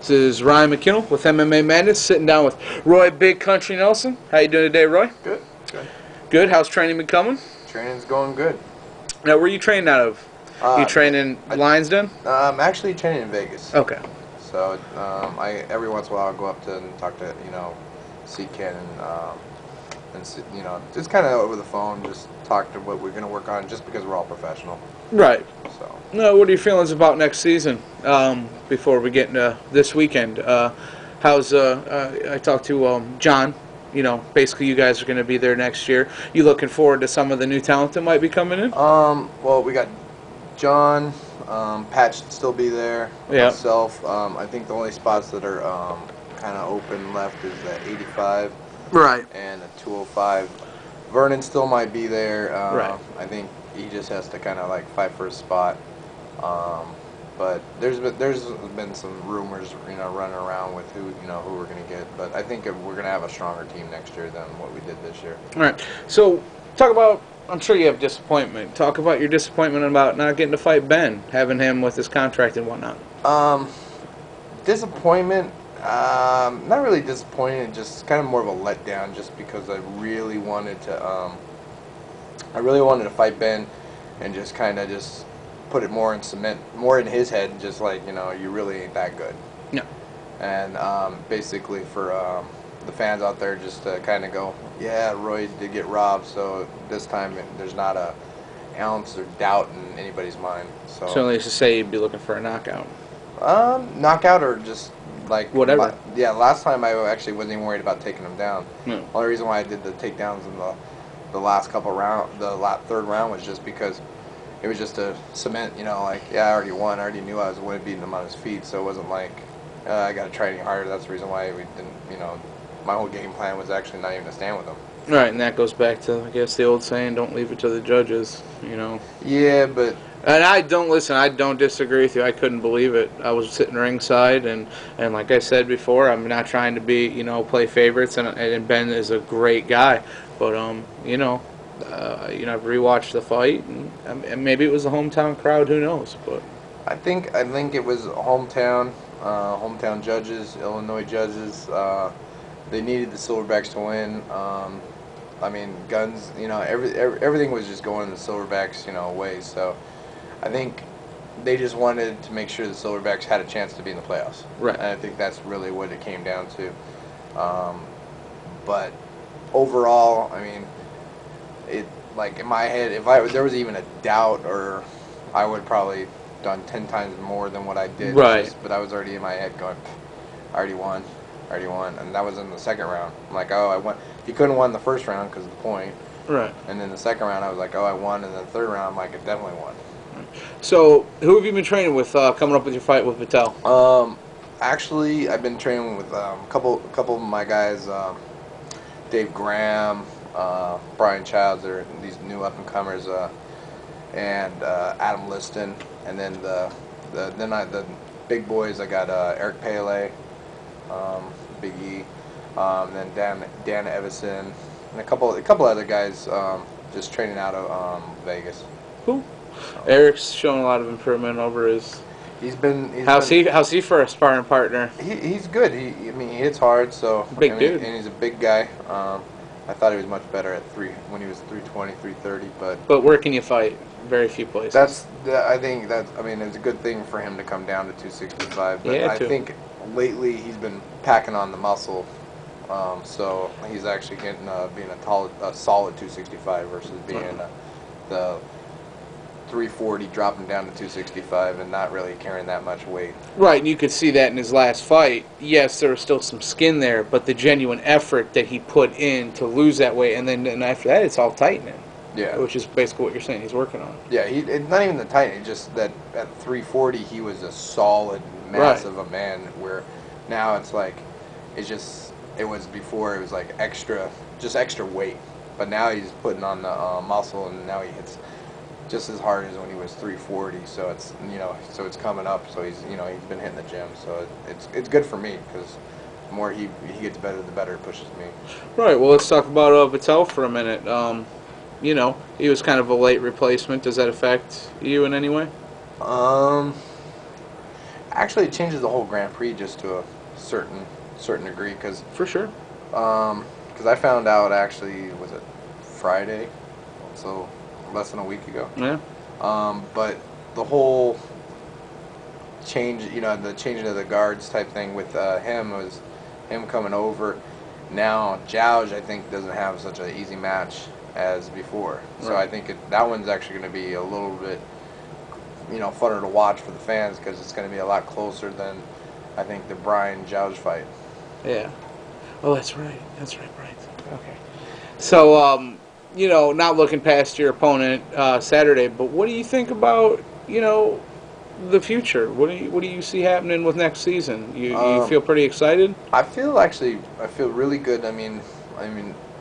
This is Ryan McKinnell with MMA Madness, sitting down with Roy Big Country Nelson. How you doing today, Roy? Good. Good. Good. How's training been coming? Training's going good. Now, where are you training out of? You training in Lions Den? I'm actually training in Vegas. Okay. So I every once in a while I'll go up to and talk to see Ken and just kind of over the phone, just talk to what we're going to work on, just because we're all professional. Right. So. No, what are your feelings about next season? Before we get into this weekend, how's I talked to John. Basically you guys are going to be there next year. You looking forward to some of the new talent that might be coming in? Well, we got John, Pat should still be there. Yeah. Myself. I think the only spots that are kind of open left is the 85. Right. And the 205. Vernon still might be there. Right. I think he just has to kind of like fight for a spot. But there's been some rumors, running around with who we're going to get. But I think we're going to have a stronger team next year than what we did this year. All right. So talk about. I'm sure you have disappointment. Talk about your disappointment about not getting to fight Ben, having him with his contract and whatnot. Disappointment. Not really disappointed. Just kind of more of a letdown, just because I really wanted to. I really wanted to fight Ben, and just kind of just put it more in cement, more in his head, just like, you really ain't that good. No. And basically for the fans out there just to kind of go, yeah, Roy did get robbed, so this time there's not a ounce of doubt in anybody's mind. So Certainly to say you'd be looking for a knockout. Knockout or just like whatever. Yeah, last time I actually wasn't even worried about taking him down. No. Only reason why I did the takedowns in the last couple round, third round, was just because it was just to cement, like, yeah, I already won. I already knew I was going to beat him on his feet, so it wasn't like I got to try any harder. That's the reason why we didn't, my whole game plan was actually not even to stand with him. Right, and that goes back to, I guess, the old saying, don't leave it to the judges, Yeah, but... And I don't disagree with you. I couldn't believe it. I was sitting ringside, and like I said before, I'm not trying to be, play favorites, and Ben is a great guy. But, I've rewatched the fight, and maybe it was the hometown crowd, who knows? But I think it was hometown judges, Illinois judges. They needed the Silverbacks to win. I mean, guns, everything was just going the Silverbacks, way. So I think they just wanted to make sure the Silverbacks had a chance to be in the playoffs. Right. And I think that's really what it came down to. But overall, I mean, like in my head, if there was even a doubt, or I would probably done 10 times more than what I did. Right. But I was already in my head going, I already won, and that was in the second round. I'm like, oh, I won. You couldn't win the first round because of the point. Right. And then the second round, I was like, oh, I won, and then the third round, I'm like, I definitely won. So, who have you been training with coming up with your fight with Patel? Actually, I've been training with a couple of my guys, Dave Graham, Brian Childs, they're these new up-and-comers, and Adam Liston, and then the big boys, I got Eric Pele, Big E, and then Dan Evison, and a couple other guys just training out of Vegas. Cool. Eric's shown a lot of improvement over his. How's he for a sparring partner? He's good. He hits hard. So big dude, and he's a big guy. I thought he was much better at when he was 320, 330. But where can you fight? Very few places. I think it's a good thing for him to come down to 265. But yeah, I think lately he's been packing on the muscle. So he's actually getting being a solid 265 versus being the 340 dropping down to 265 and not really carrying that much weight. Right, and you could see that in his last fight. Yes, there was still some skin there, but the genuine effort that he put in to lose that weight, and then after that, it's all tightening. Yeah, which is basically what you're saying. He's working on. Yeah, it's not even the tightening. Just that at 340, he was a solid, massive a man. Where now it's like it was before it was like extra weight, but now he's putting on the muscle, and now he hits just as hard as when he was 340. So it's so it's coming up. So he's been hitting the gym. So it's good for me, because the more he gets better, the better it pushes me. Right. Well, let's talk about Patel for a minute. He was kind of a late replacement. Does that affect you in any way? Actually, it changes the whole Grand Prix just to a certain degree, because For sure. I found out actually, was it Friday, so less than a week ago. Yeah. But the whole change, the changing of the guards type thing with him was him coming over. Now Jouge, I think, doesn't have such an easy match as before. So Right. I think that one's actually going to be a little bit, funner to watch for the fans, because it's going to be a lot closer than I think the Brian Jouge fight. Yeah. Oh, that's right. That's right, Brian. Okay. So, not looking past your opponent Saturday, but what do you think about, the future? What do you see happening with next season? You feel pretty excited? I feel really good. I mean,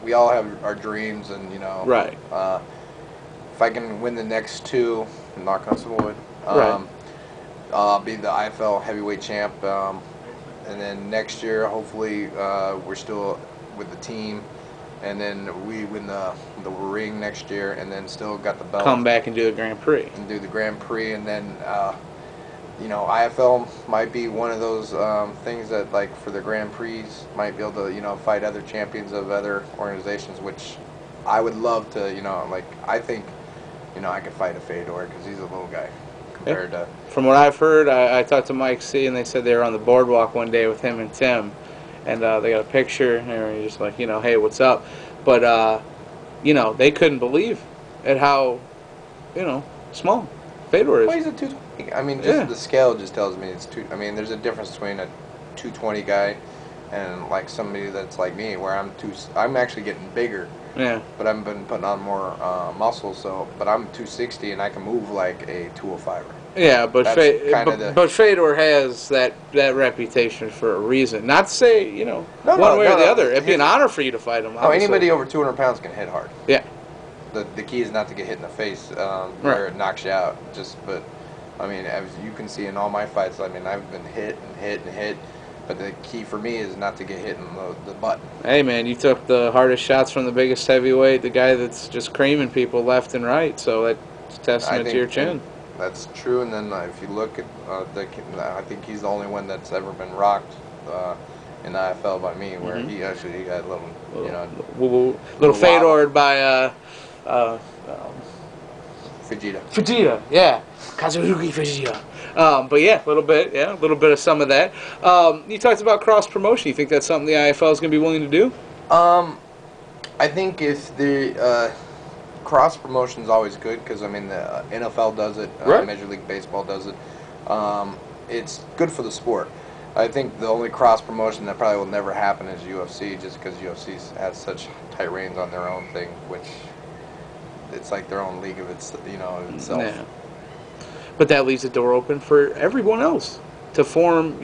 we all have our dreams, and Right. If I can win the next two, knock on some wood, Right. I'll be the IFL heavyweight champ, and then next year, hopefully, we're still with the team, and then we win the ring next year, and then still got the belt. Come back and do the Grand Prix. And do the Grand Prix, and then IFL might be one of those things that, like, for the Grand Prix, might be able to fight other champions of other organizations, which I would love to. I think I could fight a Fedor, because he's a little guy compared to. From what I've heard, I talked to Mike C, and they said they were on the boardwalk one day with him and Tim, and they got a picture, and they were just like, hey, what's up? But they couldn't believe at how small Fedor is. Well, he's a 220. I mean, just the scale just tells me it's two. I mean, there's a difference between a 220 guy and like somebody that's like me, where I'm actually getting bigger. Yeah. But I've been putting on more muscle, but I'm 260 and I can move like a 205er. Yeah, but but Fedor has that reputation for a reason. Not to say one way or the other. It'd be an honor for you to fight him. Oh, anybody over 200 pounds can hit hard. Yeah. The key is not to get hit in the face where it knocks you out. But I mean, as you can see in all my fights, I mean, I've been hit and hit and hit. But the key for me is not to get hit in the butt. Hey, man, you took the hardest shots from the biggest heavyweight, the guy that's just creaming people left and right. So that's a testament to your chin. That's true. And then if you look at, I think he's the only one that's ever been rocked in the IFL by me, where he got a little Fedor by Fujita, yeah, Kazurugi Fujita. But yeah, a little bit of some of that. You talked about cross promotion. You think that's something the IFL is going to be willing to do? I think if the cross promotion is always good, because I mean the NFL does it, right. Major League Baseball does it. It's good for the sport. I think the only cross promotion that probably will never happen is UFC, just because UFC has such tight reins on their own thing, which it's like their own league of itself. Yeah. But that leaves the door open for everyone else to form,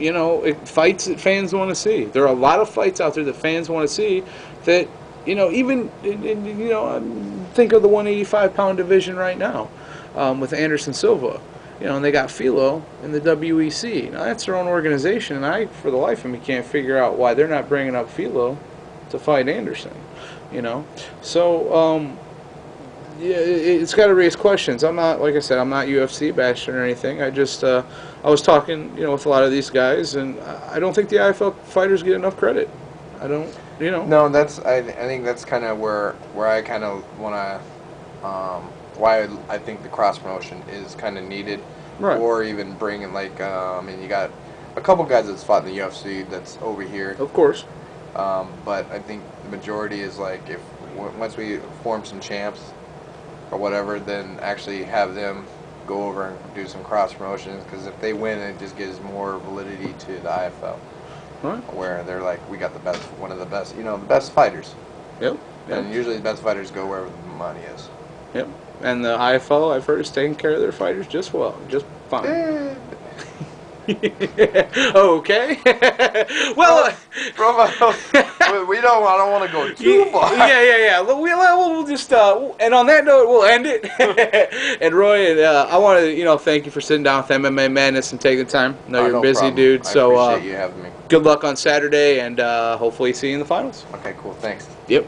fights that fans want to see. There are a lot of fights out there that fans want to see that, even, think of the 185-pound division right now with Anderson Silva. And they got Philo in the WEC. Now, that's their own organization, and I, for the life of me, can't figure out why they're not bringing up Philo to fight Anderson, So, yeah, it's got to raise questions. I'm not, like I said, I'm not UFC bashing or anything. I just, I was talking, with a lot of these guys, and I don't think the IFL fighters get enough credit. I don't, No, I think that's kind of where I kind of want to, why I think the cross promotion is kind of needed, right. Or even bringing you got a couple guys that's fought in the UFC that's over here, of course. But I think the majority is like once we form some champs or whatever, then actually have them go over and do some cross promotions, because if they win, it just gives more validity to the IFL, right. Where they're like, we got one of the best, the best fighters. Yep. And usually the best fighters go wherever the money is. Yep. And the IFL, I've heard, is taking care of their fighters just fine. Okay. Well, I don't want to go too far. Yeah. We'll just and on that note, we'll end it. And Roy, I want to thank you for sitting down with MMA Madness and taking the time. I know you're a busy dude, so I appreciate you having me. Good luck on Saturday, and hopefully see you in the finals. Okay, cool. Thanks. Yep.